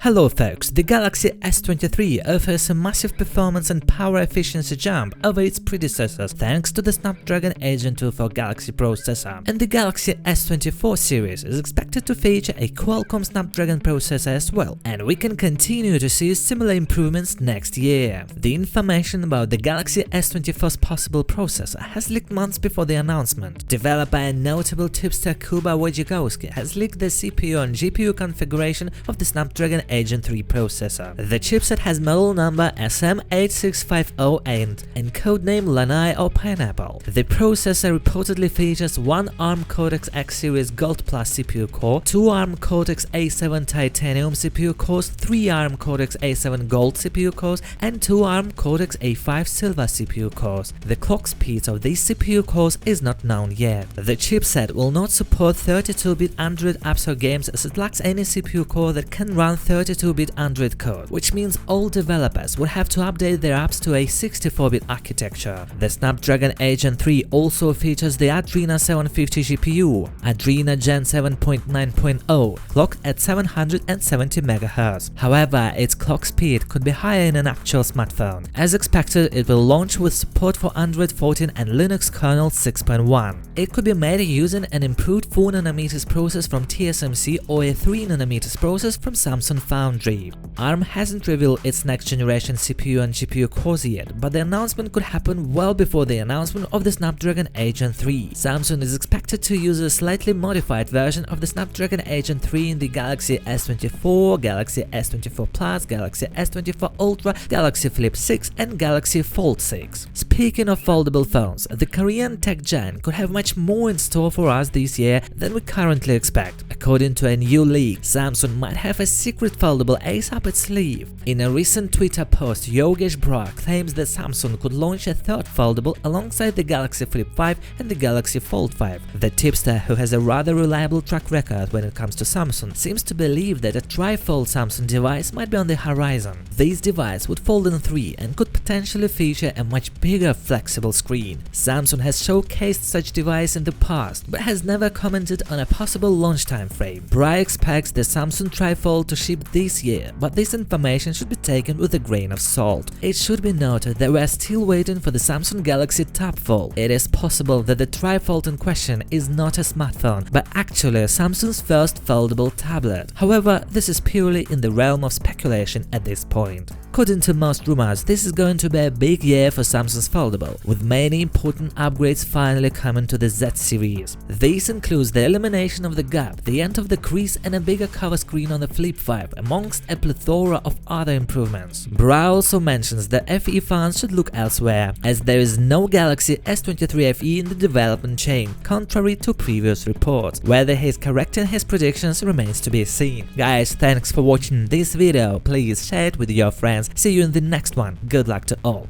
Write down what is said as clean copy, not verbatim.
Hello folks, the Galaxy S23 offers a massive performance and power efficiency jump over its predecessors thanks to the Snapdragon 824 Galaxy processor, and the Galaxy S24 series is expected to feature a Qualcomm Snapdragon processor as well, and we can continue to see similar improvements next year. The information about the Galaxy S24's possible processor has leaked months before the announcement. Developer and notable tipster Kuba Wojciechowski has leaked the CPU and GPU configuration of the Snapdragon 8 processor. The chipset has model number SM8650 and codename Lanai or Pineapple. The processor reportedly features one ARM Cortex-X series Gold Plus CPU core, two ARM Cortex-A7 Titanium CPU cores, three ARM Cortex-A7 Gold CPU cores, and two ARM Cortex-A5 Silver CPU cores. The clock speed of these CPU cores is not known yet. The chipset will not support 32-bit Android apps or games, as it lacks any CPU core that can run 32-bit Android code, which means all developers would have to update their apps to a 64-bit architecture. The Snapdragon 8 Gen 3 also features the Adreno 750 GPU, Adreno Gen 7.9.0, clocked at 770 MHz. However, its clock speed could be higher in an actual smartphone. As expected, it will launch with support for Android 14 and Linux kernel 6.1. It could be made using an improved 4nm process from TSMC or a 3nm process from Samsung Foundry. ARM hasn't revealed its next-generation CPU and GPU cores yet, but the announcement could happen well before the announcement of the Snapdragon 8 Gen 3. Samsung is expected to use a slightly modified version of the Snapdragon 8 Gen 3 in the Galaxy S24, Galaxy S24 Plus, Galaxy S24 Ultra, Galaxy Flip 6, and Galaxy Fold 6. Speaking of foldable phones, the Korean tech giant could have much more in store for us this year than we currently expect. According to a new leak, Samsung might have a secret foldable ace up its sleeve. In a recent Twitter post, Yogesh Bra claims that Samsung could launch a third foldable alongside the Galaxy Flip 5 and the Galaxy Fold 5. The tipster, who has a rather reliable track record when it comes to Samsung, seems to believe that a tri-fold Samsung device might be on the horizon. This device would fold in three and could potentially feature a much bigger flexible screen. Samsung has showcased such device in the past, but has never commented on a possible launch time frame. Bra expects the Samsung tri-fold to ship this year, but this information should be taken with a grain of salt. It should be noted that we are still waiting for the Samsung Galaxy Tab Fold. It is possible that the tri-fold in question is not a smartphone, but actually Samsung's first foldable tablet. However, this is purely in the realm of speculation at this point. According to most rumors, this is going to be a big year for Samsung's foldable, with many important upgrades finally coming to the Z series. This includes the elimination of the gap, the end of the crease, and a bigger cover screen on the Flip 5, amongst a plethora of other improvements. Bra also mentions that FE fans should look elsewhere, as there is no Galaxy S23 FE in the development chain, contrary to previous reports. Whether he is correct in his predictions remains to be seen. Guys, thanks for watching this video. Please share it with your friends. See you in the next one. Good luck to all.